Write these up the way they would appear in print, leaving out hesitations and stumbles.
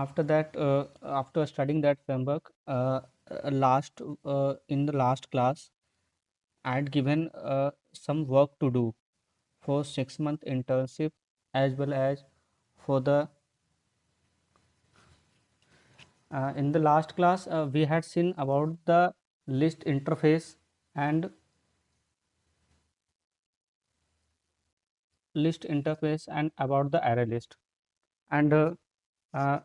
After that, after studying that framework, last in the last class I had given some work to do for 6 month internship, as well as for the in the last class we had seen about the list interface and about the array list, and uh,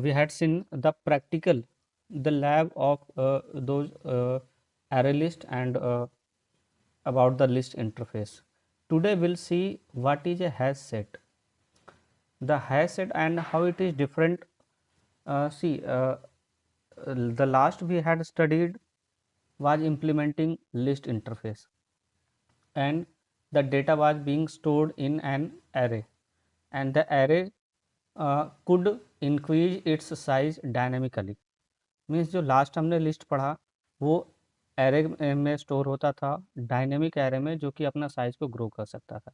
we had seen the practical, the lab of those array list and about the list interface. Today we'll see what is a hash set, the hash set and how it is different. See, the last we had studied was implementing list interface, and the data was being stored in an array, and the array could increase its size dynamically. Means जो last हमने list पढ़ा वो array में store होता था, dynamic array में, जो कि अपना साइज को ग्रो कर सकता था.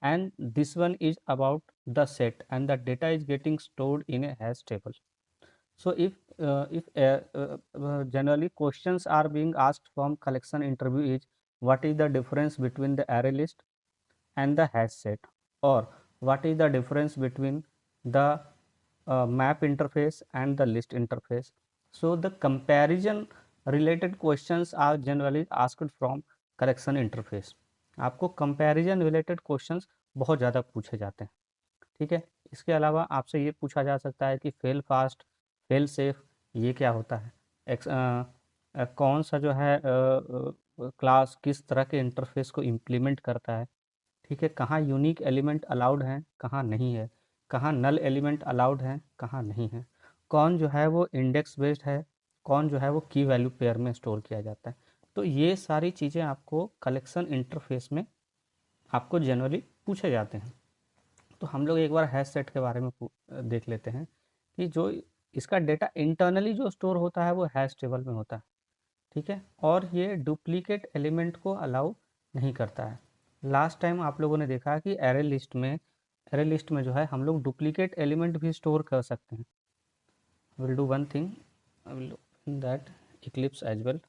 And this one is about the set, and the data is getting stored in a hash table. So if generally questions are being asked from collection interview is, what is the difference between the array list and the hash set, or what is the difference between the map interface and the list interface. So the comparison related questions are generally asked from collection interface. आपको comparison related questions बहुत ज़्यादा पूछे जाते हैं. ठीक है. इसके अलावा आपसे ये पूछा जा सकता है कि फेल फास्ट, फेल सेफ, ये क्या होता है. कौन सा जो है क्लास किस तरह के इंटरफेस को इम्प्लीमेंट करता है. ठीक है. कहाँ यूनिक एलिमेंट अलाउड हैं, कहाँ नहीं है, कहाँ नल एलिमेंट अलाउड हैं, कहाँ नहीं है, कौन जो है वो इंडेक्स बेस्ड है, कौन जो है वो की वैल्यू पेयर में स्टोर किया जाता है. तो ये सारी चीज़ें आपको कलेक्शन इंटरफेस में आपको जनरली पूछे जाते हैं. तो हम लोग एक बार हैश सेट के बारे में देख लेते हैं कि जो इसका डेटा इंटरनली जो स्टोर होता है वो हैश टेबल में होता है. ठीक है. और ये डुप्लीकेट एलिमेंट को अलाउ नहीं करता है. लास्ट टाइम आप लोगों ने देखा कि एरे लिस्ट में जो है हम लोग डुप्लीकेट एलिमेंट भी स्टोर कर सकते हैं. Will do one thing, I will in that Eclipse as well.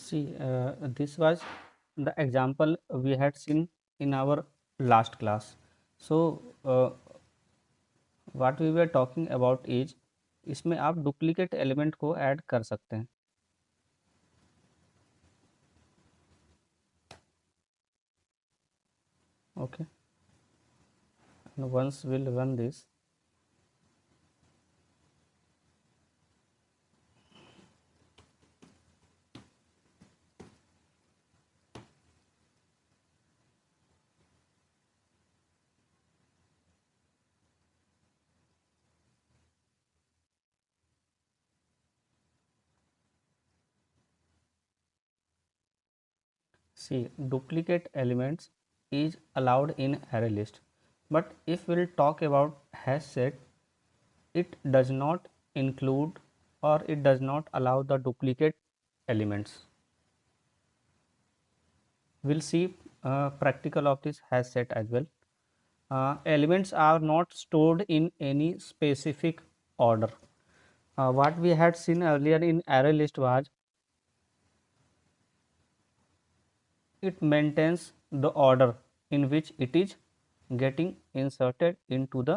See, this was the example we had seen in our last class. So, what we were talking about is, इसमें आप duplicate element को add कर सकते हैं. Okay, and once we'll run this. See, duplicate elements is allowed in array list, but if we'll talk about hash set, it does not include, or it does not allow the duplicate elements. We'll see practical of this hash set as well. Elements are not stored in any specific order. What we had seen earlier in array list was, it maintains the order in which it is getting inserted into the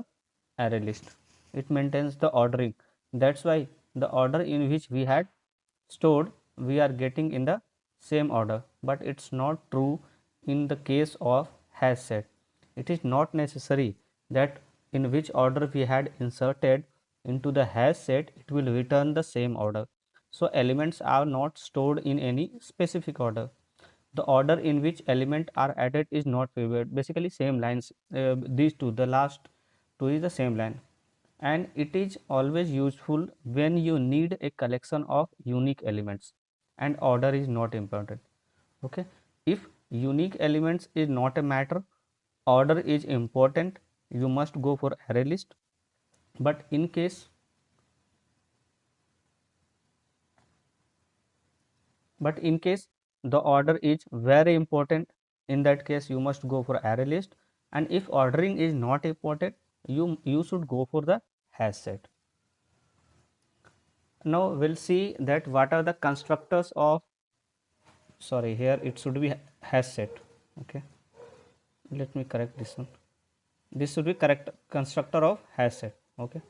array list. It maintains the ordering. That's why the order in which we had stored, we are getting in the same order. But it's not true in the case of hash set. It is not necessary that in which order we had inserted into the hash set, it will return the same order. So elements are not stored in any specific order. The order in which element are added is not favored. Basically same lines, these two, the last two is the same line. And it is always useful when you need a collection of unique elements and order is not important. Okay, if unique elements is not a matter, order is important, you must go for array list. But in case the order is very important, in that case you must go for array list. And if ordering is not important, you should go for the hash set. Now we'll see that what are the constructors of, sorry, here it should be hash set. Okay, let me correct this one. This should be correct constructor of hash set. Okay,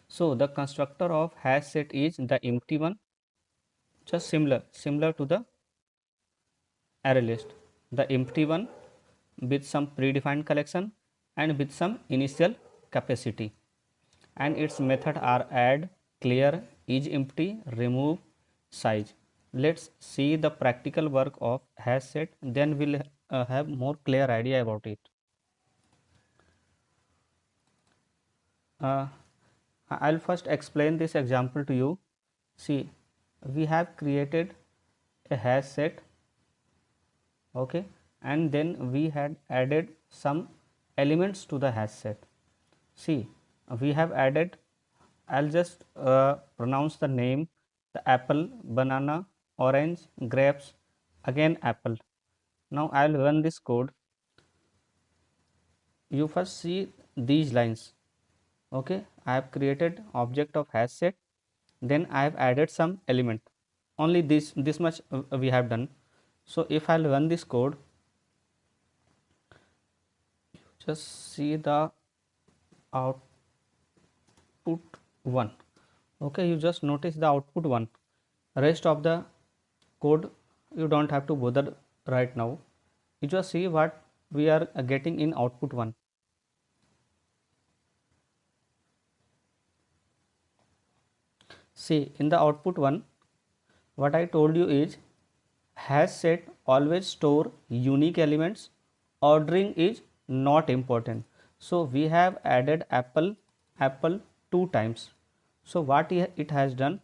so the constructor of hash set is the empty one, just similar to the array list, the empty one with some predefined collection and with some initial capacity, and its method are add, clear, is empty, remove, size. Let's see the practical work of hash set, then we'll have more clear idea about it. uh, I'll first explain this example to you. See, we have created a hash set, okay, and then we had added some elements to the hash set. See, we have added, I'll just pronounce the name, the apple, banana, orange, grapes, again apple. Now I'll run this code. You first see these lines. Okay, I have created object of hash set, then I have added some element. Only this much we have done. So if I'll run this code, just see the output 1. Okay, you just notice the output 1. Rest of the code you don't have to bother right now. You just see what we are getting in output 1. See, in the output 1, what I told you is hash set always store unique elements, ordering is not important. So we have added apple 2 times. So what it has done,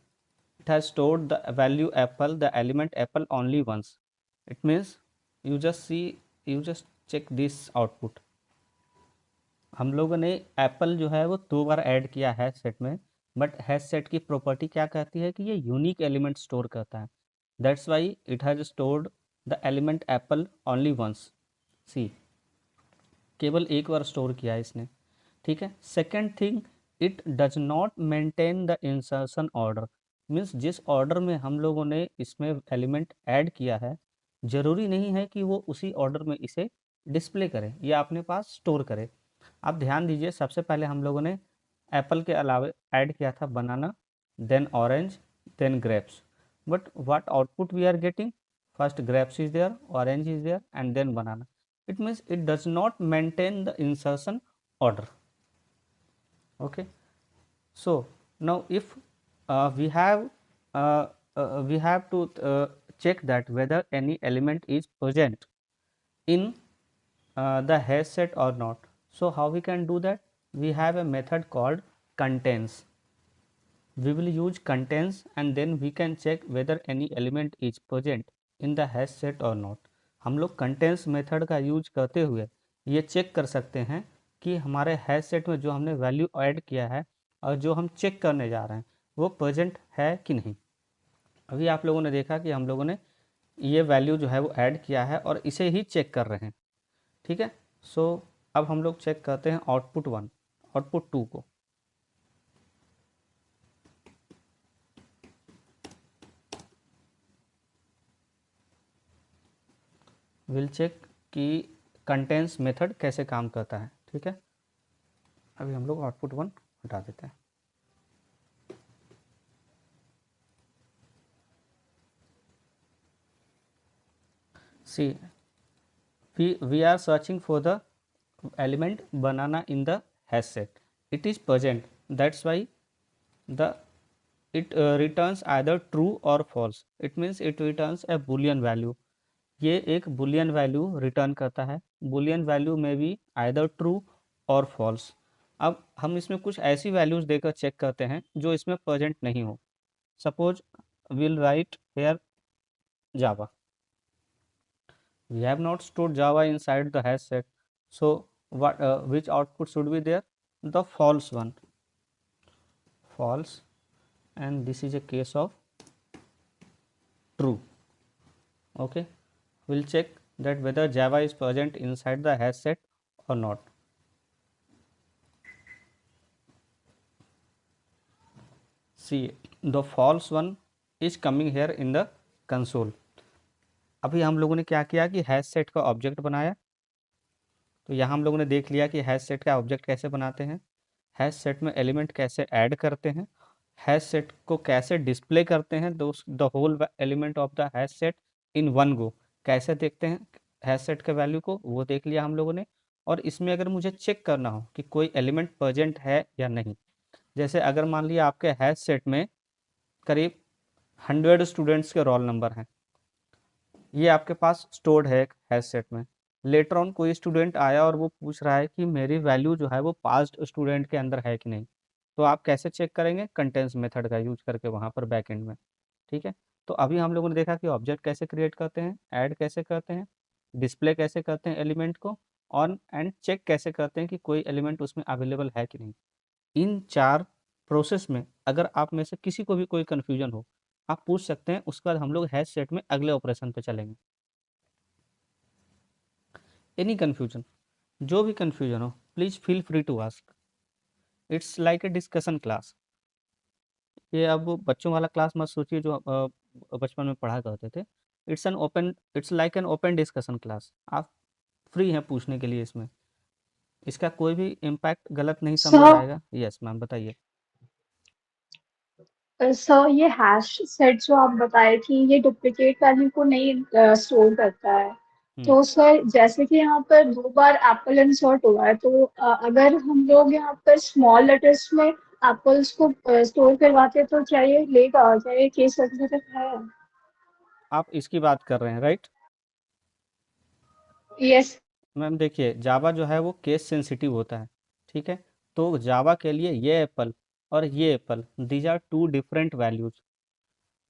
it has stored the value apple, the element apple only once. It means you just see, you just check this output. हम लोगों ने Apple जो है वो 2 बार add किया hash set में, but hash set की property क्या कहती है कि ये यूनिक एलिमेंट स्टोर करता है, that's why it has stored the element apple only once. See, केवल एक बार स्टोर किया है इसने, ठीक है। Second thing, it does not maintain the insertion order, means जिस ऑर्डर में हम लोगों ने इसमें एलिमेंट ऐड किया है, ज़रूरी नहीं है कि वो उसी ऑर्डर में इसे डिस्प्ले करे या अपने पास स्टोर करे। आप ध्यान दीजिए, सबसे पहले हम लोगों ने एप्पल के अलावा ऐड किया था banana, then orange, then grapes, but what output we are getting, first grapes is there, orange is there and then banana. It means it does not maintain the insertion order. Okay, so now if we have to check that whether any element is present in the hash set or not. So how we can do that? We have a method called contains. We will use contains and then we can check whether any element is present in the hash set or not. हम लोग contains method का use करते हुए ये check कर सकते हैं कि हमारे हैश सेट में जो हमने वैल्यू ऐड किया है और जो हम चेक करने जा रहे हैं वो प्रेजेंट है कि नहीं। अभी आप लोगों ने देखा कि हम लोगों ने ये वैल्यू जो है वो ऐड किया है और इसे ही चेक कर रहे हैं, ठीक है। सो अब हम लोग चेक करते हैं आउटपुट 1, आउटपुट 2 को। विल चेक कि कंटेंस मेथड कैसे काम करता है, ठीक है। अभी हम लोग आउटपुट 1 हटा देते हैं। सी, we are searching for the element banana in the hash set. It is present, that's why the it returns either true or false. It means it returns a boolean value. ये एक boolean value return करता है. boolean value में भी either true और false. अब हम इसमें कुछ ऐसी values देकर चेक करते हैं जो इसमें present नहीं हो. Suppose we'll write here Java. We have not stored Java inside the hash set. So what which output should be there? The false one. False, and this is a case of true. Okay, we'll check that whether Java is present inside the hash set or not. See, the false one is coming here in the console. अभी हम लोगों ने क्या किया कि hash set का object बनाया. तो यहाँ हम लोगों ने देख लिया कि हैश सेट का ऑब्जेक्ट कैसे बनाते हैं, हैश सेट में एलिमेंट कैसे ऐड करते हैं, हैश सेट को कैसे डिस्प्ले करते हैं, the whole element of the hash set in one go कैसे देखते हैं हैश सेट के वैल्यू को, वो देख लिया हम लोगों ने. और इसमें अगर मुझे चेक करना हो कि कोई एलिमेंट प्रेजेंट है या नहीं, जैसे अगर मान लिया आपके हैश सेट में करीब 100 स्टूडेंट्स के रोल नंबर हैं, ये आपके पास स्टोर्ड है एक हैश सेट में. लेटर ऑन कोई स्टूडेंट आया और वो पूछ रहा है कि मेरी वैल्यू जो है वो पास्ट स्टूडेंट के अंदर है कि नहीं, तो आप कैसे चेक करेंगे? कंटेंट्स मेथड का यूज करके वहाँ पर बैकएंड में. ठीक है, तो अभी हम लोगों ने देखा कि ऑब्जेक्ट कैसे क्रिएट करते हैं, ऐड कैसे करते हैं, डिस्प्ले कैसे करते हैं एलिमेंट को, ऑन एंड चेक कैसे करते हैं कि कोई एलिमेंट उसमें अवेलेबल है कि नहीं. इन 4 प्रोसेस में अगर आप में से किसी को भी कोई कन्फ्यूजन हो, आप पूछ सकते हैं. उसके बाद हम लोग हैश सेट में अगले ऑपरेशन पे चलेंगे. एनी कन्फ्यूजन, जो भी कन्फ्यूजन हो, please feel free to ask. It's like a discussion class. ये अब बच्चों वाला क्लास मत सोचिए जो बचपन में पढ़ा करते थे. It's like an open discussion class. आप फ्री हैं पूछने के लिए इसमें. इसका कोई भी इम्पैक्ट गलत नहीं समझ सर आएगा. यस मैम, बताइए. सर ये हैश सेट जो आप बताए कि ये डुप्लीकेट वैल्यू को नहीं स्टोर करता है, हम्म, तो सर जैसे कि यहाँ पर 2 बार एप्पल इंसर्ट हुआ है, तो अगर हम लोग यहाँ पर स्मॉल लेटर्स में एप्पल्स को स्टोर करवाते तो क्या ये लेगा? क्या ये केस सेंसिटिव है? आप इसकी बात कर रहे हैं, राइट? यस। मैम देखिए, जावा जो है वो केस सेंसिटिव होता है. ठीक है, तो जावा के लिए ये एप्पल और ये apple, these are two different values.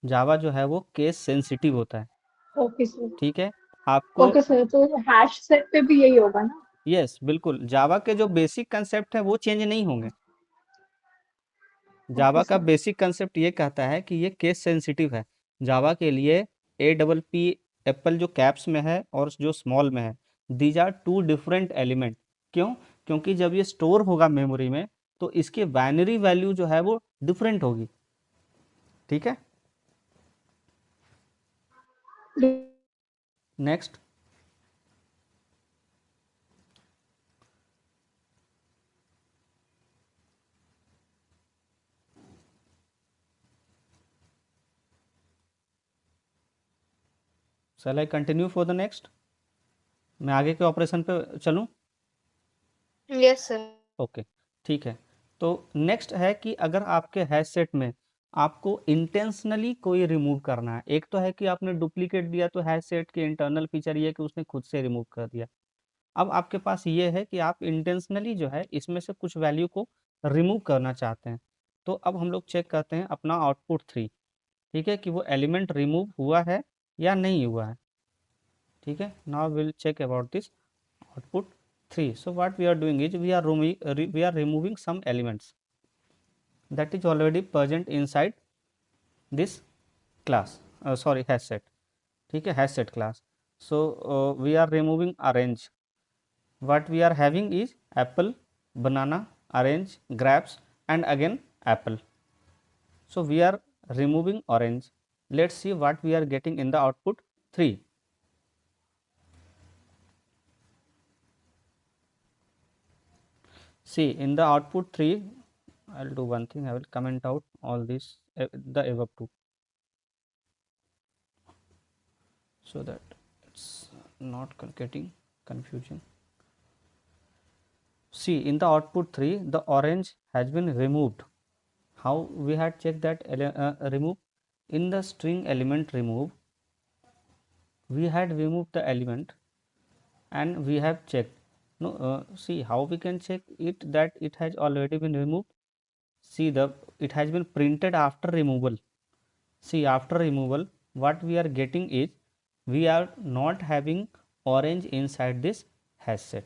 Java जो है वो केस सेंसिटिव होता है. Okay sir. ठीक है, आपको. ओके सर, तो हैश सेट पे भी यही होगा ना? यस बिल्कुल, जावा के जो बेसिक कंसेप्ट है वो चेंज नहीं होंगे. जावा ओके का सर। बेसिक कंसेप्ट ये कहता है कि ये केस सेंसिटिव है. जावा के लिए ए डबल पी एप्पल जो कैप्स में है और जो स्मॉल में है, these are two different element. क्यों? क्योंकि जब ये स्टोर होगा मेमोरी में तो इसकी बाइनरी वैल्यू जो है वो डिफरेंट होगी. ठीक है, next. Shall I continue for the next? मैं आगे के ऑपरेशन पे चलूं? Yes sir. ओके, ठीक है. तो नेक्स्ट है कि अगर आपके हैश सेट में आपको इंटेंशनली कोई रिमूव करना है. एक तो है कि आपने डुप्लीकेट दिया तो हैश सेट की इंटरनल फीचर ये है कि उसने खुद से रिमूव कर दिया. अब आपके पास ये है कि आप इंटेंशनली जो है इसमें से कुछ वैल्यू को रिमूव करना चाहते हैं. तो अब हम लोग चेक करते हैं अपना आउटपुट 3. ठीक है, कि वो एलिमेंट रिमूव हुआ है या नहीं हुआ है. ठीक है, now will check about this output 3. So what we are doing is we are removing some elements that is already present inside this class, sorry hash set. ठीक है, hash set class. So we are removing orange. What we are having is apple, banana, orange, grapes, and again apple. So we are removing orange. Let's see what we are getting in the output 3. See, in the output 3, I'll do one thing, I will comment out all this, the above two, so that it's not getting confusing. See, in the output 3, the orange has been removed How we had checked that remove in the string element remove, we had removed the element and we have checked. No, see how we can check it that it has already been removed. See, the it has been printed after removal. See, after removal, what we are getting is we are not having orange inside this hash set.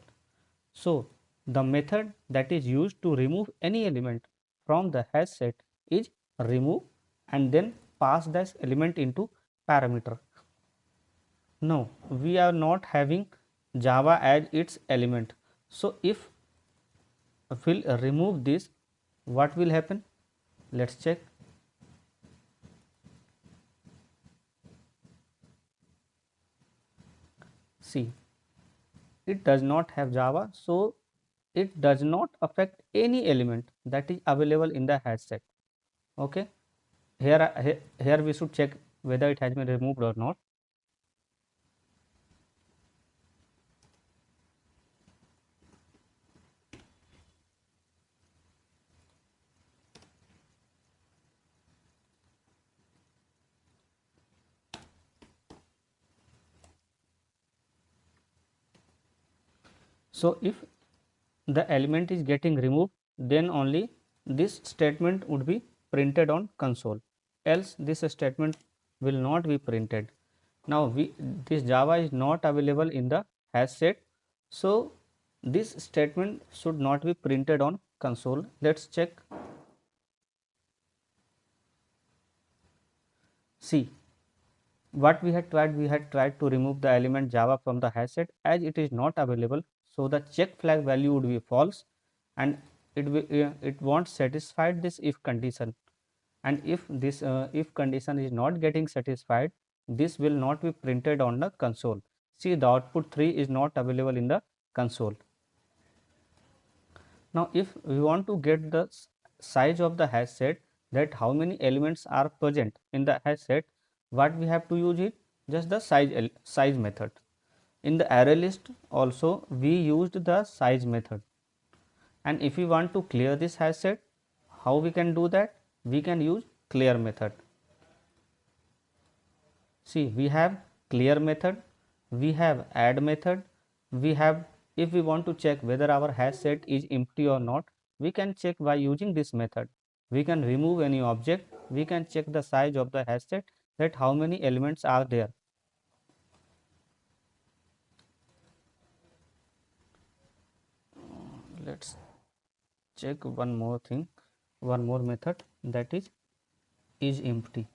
So, the method that is used to remove any element from the hash set is remove and then pass this element into parameter. No, we are not having Java as its element. So, if we'll remove this, what will happen? Let's check. See, it does not have Java, so it does not affect any element that is available in the hash set. Okay, here we should check whether it has been removed or not. So, if the element is getting removed, then only this statement would be printed on console, else this statement will not be printed. Now, this Java is not available in the hash set, so this statement should not be printed on console. Let's check. See, what we had tried to remove the element Java from the hash set. As it is not available, so the check flag value would be false, and it won't satisfy this if condition. And if this if condition is not getting satisfied, this will not be printed on the console. See, the output 3 is not available in the console. Now, if we want to get the size of the hash set, that how many elements are present in the hash set, what we have to use it, just the size method. In the array list also we used the size method. And if we want to clear this hash set, how we can do that? We can use clear method. See, we have clear method, we have add method, we have, if we want to check whether our hash set is empty or not, we can check by using this method. We can remove any object, we can check the size of the hash set, that how many elements are there. Let's check one more thing, one more method, that is empty.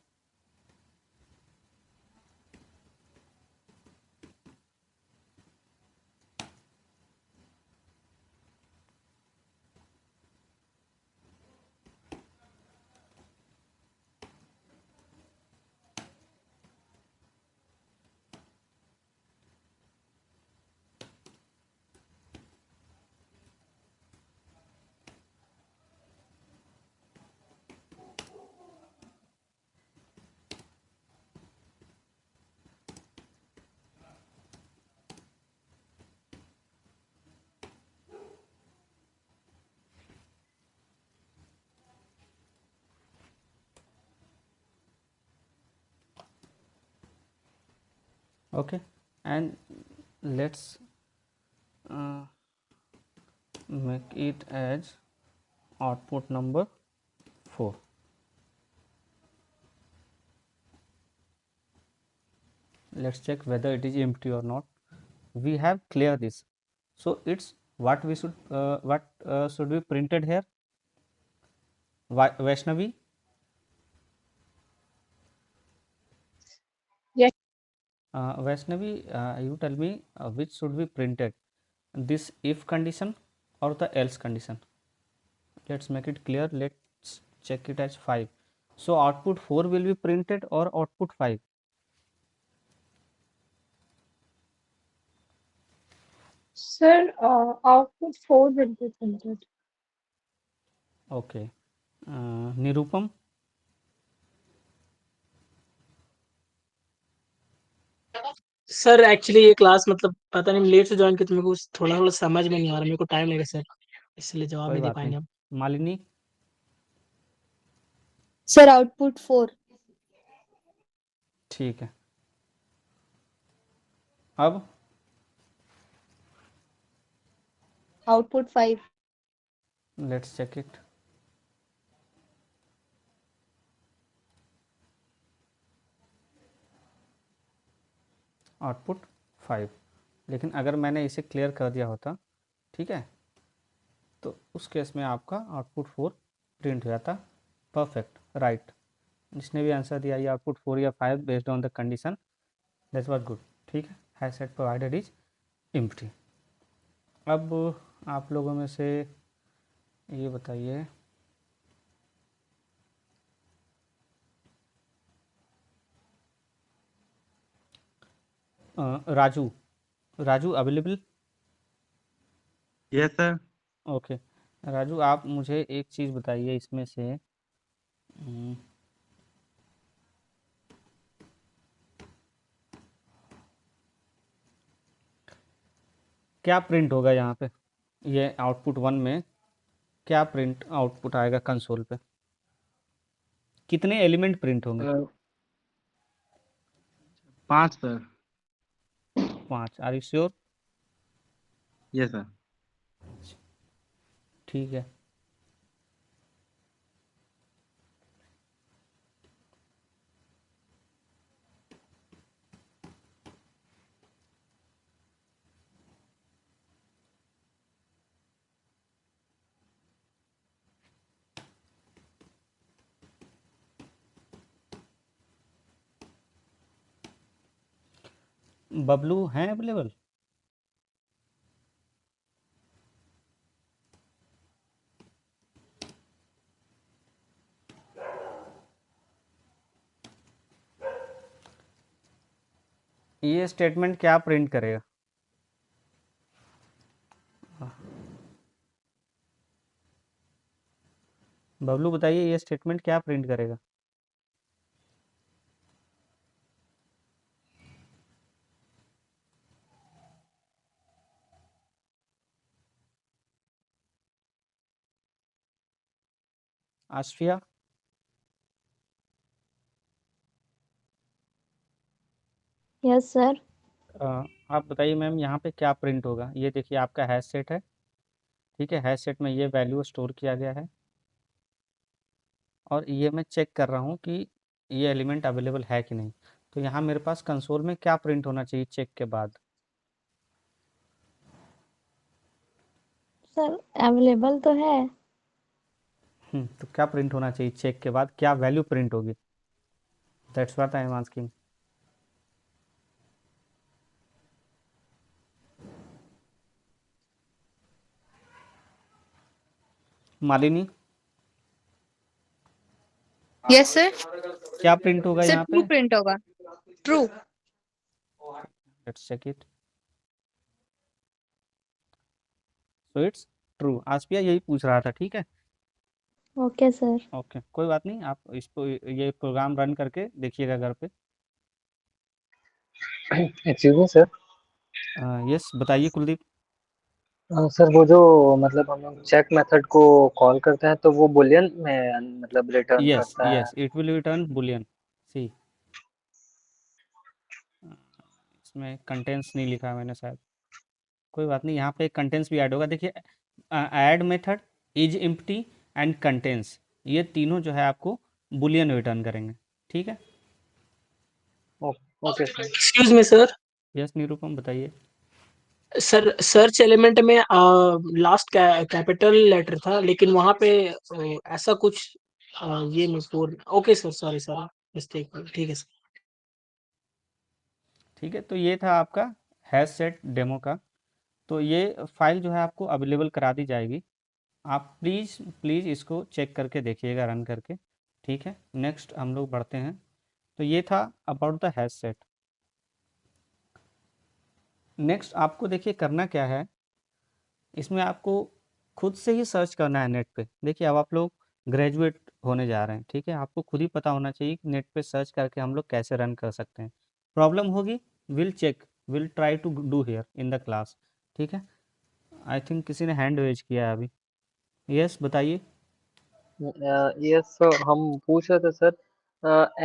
Okay, and let's uh, make it as output number 4. Let's check whether it is empty or not. We have clear this, so it's what we should what should be printed here. Vaishnavi, Yes. Vaishnavi, you tell me which should be printed, this if condition or the else condition. Let's make it clear. Let's check it as 5. So output 4 will be printed or output 5? Sir, output 4 will be printed. Okay. Nirupam, sir actually ये class मतलब पता नहीं late से join की तो मेरे को थोड़ा थोड़ा समझ में नहीं आ रहा, मेरे को टाइम लगेगा सर, इसलिए जवाब कोई नहीं दे बात नहीं. पाएंगे हम। Malini, sir output 4। ठीक है, अब output 5। Let's check it. Output 5, लेकिन अगर मैंने इसे क्लियर कर दिया होता, ठीक है, तो उस केस में आपका आउटपुट 4 प्रिंट हो जाता। Perfect, right. जिसने भी आंसर दिया ये आउटपुट 4 या 5 based on the condition, that's was good. ठीक है, has set provided is empty. अब आप लोगों में से ये बताइए, Raju, Raju available? Yes sir. Okay, Raju आप मुझे एक चीज़ बताइए इसमें से, क्या प्रिंट होगा यहाँ पे, ये आउटपुट 1 में क्या प्रिंट आउटपुट आएगा कंसोल पे, कितने एलिमेंट प्रिंट होंगे? 5 sir. 5, are you sure? Yes sir. ठीक है, बबलू हैं अवेलेबल? ये स्टेटमेंट क्या प्रिंट करेगा? बबलू बताइए ये स्टेटमेंट क्या प्रिंट करेगा? आसफिया? Yes sir. आप बताइए मैम यहाँ पे क्या प्रिंट होगा? ये देखिए आपका हैश सेट है, ठीक है, हैश सेट में ये वैल्यू स्टोर किया गया है, और ये मैं चेक कर रहा हूँ कि ये एलिमेंट अवेलेबल है कि नहीं। तो यहाँ मेरे पास कंसोल में क्या प्रिंट होना चाहिए चेक के बाद? सर अवेलेबल तो है। तो क्या प्रिंट होना चाहिए चेक के बाद, क्या वैल्यू प्रिंट होगी? That's what I am asking. Malini, yes sir. क्या प्रिंट होगा सर यहाँ ट्रू पे? प्रिंट होगा। True. Let's check it. So it's true. Asfiya यही पूछ रहा था, ठीक है। Okay sir. ओके, कोई बात नहीं, आप इसको ये प्रोग्राम रन करके देखिएगा घर पे। Excuse me sir. यस बताइए कुलदीप। सर वो जो मतलब हम लोग चेक मेथड को कॉल करते हैं तो वो बुलियन में मतलब रिटर्न यस करता है। Yes, it will return boolean. See, इसमें कंटेंट्स नहीं लिखा है मैंने शायद, कोई बात नहीं, यहाँ पे कंटेंट्स भी ऐड होगा। देखिए add method, is empty and contents, ये तीनों जो है आपको बुलियन रिटर्न करेंगे, ठीक है। Okay sir. Excuse me sir. Yes Nirupam बताइए। सर सर्च एलिमेंट में लास्ट कैपिटल लेटर था, लेकिन वहां पे ऐसा कुछ ये मजबूर। Okay sir, sorry sorry, mistake. ठीक है सर। ठीक है, तो ये था आपका हैश सेट डेमो का। तो ये फाइल जो है आपको अवेलेबल करा दी जाएगी, आप प्लीज़ प्लीज़ इसको चेक करके देखिएगा रन करके, ठीक है। नेक्स्ट हम लोग बढ़ते हैं। तो ये था about the hash set. Next आपको देखिए करना क्या है, इसमें आपको खुद से ही सर्च करना है नेट पे। देखिए अब आप लोग ग्रेजुएट होने जा रहे हैं, ठीक है, आपको खुद ही पता होना चाहिए कि नेट पे सर्च करके हम लोग कैसे रन कर सकते हैं। प्रॉब्लम होगी, will check, will try to do here in the class, ठीक है। आई थिंक किसी ने हैंड रेज किया है अभी। यस बताइए। यस सर, हम पूछ रहे थे सर,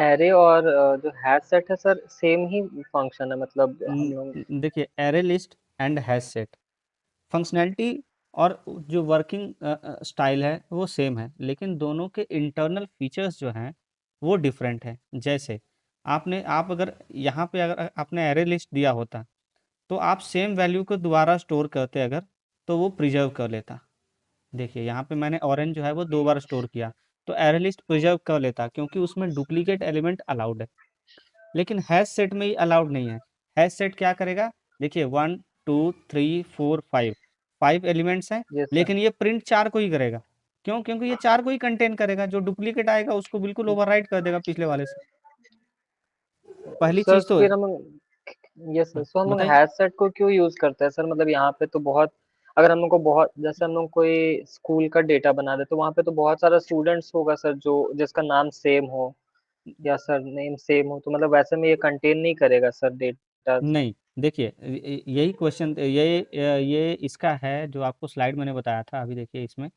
एरे और जो हैश सेट है सर सेम ही फंक्शन है, मतलब हम लोग। देखिए array list and hash set functionality और जो वर्किंग स्टाइल है वो सेम है, लेकिन दोनों के इंटरनल फीचर्स जो हैं वो डिफरेंट है। जैसे आप अगर यहाँ पे अगर आपने एरे लिस्ट दिया होता तो आप सेम वैल्यू को दोबारा स्टोर करते अगर, तो वो प्रिजर्व कर लेता। देखिए यहाँ पे मैंने ऑरेंज जो है वो 2 बार स्टोर किया, तो एरे लिस्ट प्रिजर्व कर लेता क्योंकि उसमें डुप्लीकेट एलिमेंट अलाउड है। लेकिन हैश सेट में ये अलाउड नहीं है। हैश सेट क्या करेगा? देखिए 1 2 3 4 5 5 एलिमेंट्स हैं, यस सर। लेकिन ये प्रिंट 4 को ही करेगा। क्यों? क्योंकि ये 4 को ही कंटेन करेगा, जो डुप्लीकेट आएगा उसको बिल्कुल ओवरराइट कर देगा पिछले वाले से। पहली सर चीज़ तो फिर हम, यस सर, हाँ, सो हम लोग बताइए। हैश सेट को क्यों यूज करते हैं सर? मतलब यहाँ पे तो बहुत, अगर हम लोग को बहुत, जैसे हम लोग कोई स्कूल का डेटा बना दे तो वहाँ पे तो बहुत सारा स्टूडेंट्स होगा सर, जो जिसका नाम सेम हो या सर नेम सेम हो, तो मतलब वैसे में ये कंटेन नहीं करेगा सर डेटा। नहीं, देखिए यही क्वेश्चन ये इसका है जो आपको स्लाइड मैंने बताया था। अभी देखिए इसमें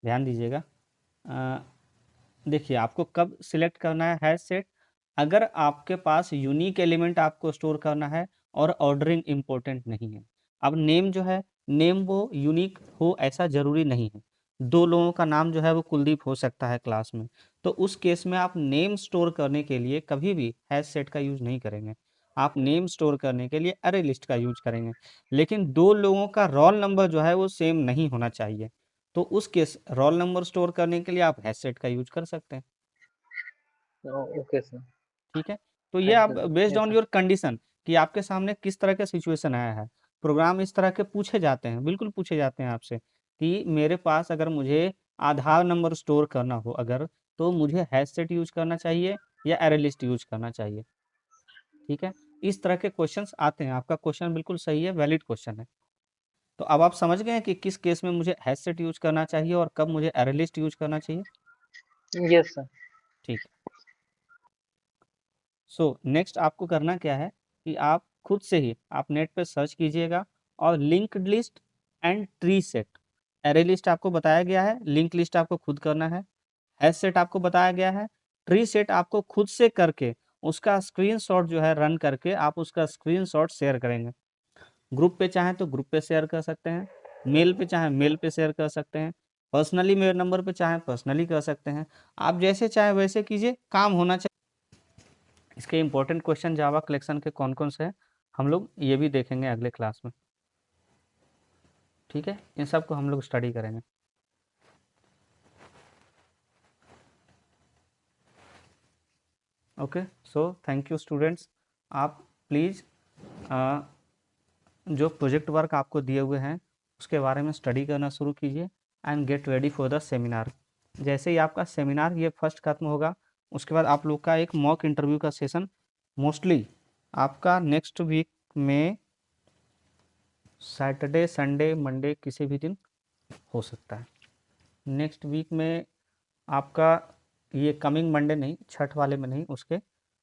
ध्यान दीजिएगा। अ, देखिए आपको कब सिलेक्ट करना है हैश सेट? अगर आपके पास यूनिक एलिमेंट आपको स्टोर करना है और ऑर्डरिंग इम्पोर्टेंट नहीं है। अब नेम जो है, नेम वो यूनिक हो ऐसा ज़रूरी नहीं है। 2 लोगों का नाम जो है वो कुलदीप हो सकता है क्लास में, तो उस केस में आप नेम स्टोर करने के लिए कभी भी हैश सेट का यूज़ नहीं करेंगे। आप नेम स्टोर करने के लिए अरे लिस्ट का यूज़ करेंगे। लेकिन 2 लोगों का रोल नंबर जो है वो सेम नहीं होना चाहिए, तो उस केस रोल नंबर स्टोर करने के लिए आप हैश सेट का यूज़ कर सकते हैं। Okay sir. ठीक है? तो ये थैंक आप you sir. Based yes on sir. Your condition कि आपके सामने किस तरह का सिचुएशन आया है। प्रोग्राम इस तरह के पूछे जाते हैं, बिल्कुल पूछे जाते हैं आपसे कि मेरे पास अगर मुझे आधार नंबर स्टोर करना हो अगर, तो मुझे हैश सेट यूज़ करना चाहिए या अरे लिस्ट यूज़ करना चाहिए। ठीक है? इस तरह के क्वेश्चंस आते हैं। आपका क्वेश्चन बिल्कुल सही है, वैलिड क्वेश्चन है। तो अब आप समझ गए हैं कि किस केस में मुझे हैश सेट यूज़ करना चाहिए और कब मुझे अरे लिस्ट यूज़ करना चाहिए? Yes sir. ठीक है। सो नेक्स्ट आपको करना क्या है कि आप खुद से ही आप नेट पे सर्च कीजिएगा और linked list and tree set. Array list आपको बताया गया है, लिंक लिस्ट आपको खुद करना है, हैश सेट आपको बताया गया है, ट्री सेट आपको खुद से करके उसका स्क्रीनशॉट जो है रन करके आप उसका स्क्रीनशॉट शेयर करेंगे। ग्रुप पे चाहें तो ग्रुप पे शेयर कर सकते हैं, मेल पे चाहें मेल पे शेयर कर सकते हैं, पर्सनली मेरे नंबर पे चाहें पर्सनली कर सकते हैं। आप जैसे चाहें वैसे कीजिए, काम होना चाहिए। इसके इंपॉर्टेंट क्वेश्चन जावा कलेक्शन के कौन कौन से हैं हम लोग ये भी देखेंगे अगले क्लास में। ठीक है, इन सब को हम लोग स्टडी करेंगे। Okay, so thank you students. आप प्लीज़ जो प्रोजेक्ट वर्क आपको दिए हुए हैं उसके बारे में स्टडी करना शुरू कीजिए and get ready for the seminar. जैसे ही आपका सेमिनार ये फर्स्ट खत्म होगा, उसके बाद आप लोग का एक मॉक इंटरव्यू का सेशन मोस्टली आपका नेक्स्ट वीक में सैटरडे संडे मंडे किसी भी दिन हो सकता है। नेक्स्ट वीक में आपका ये कमिंग मंडे नहीं, छठ वाले में नहीं, उसके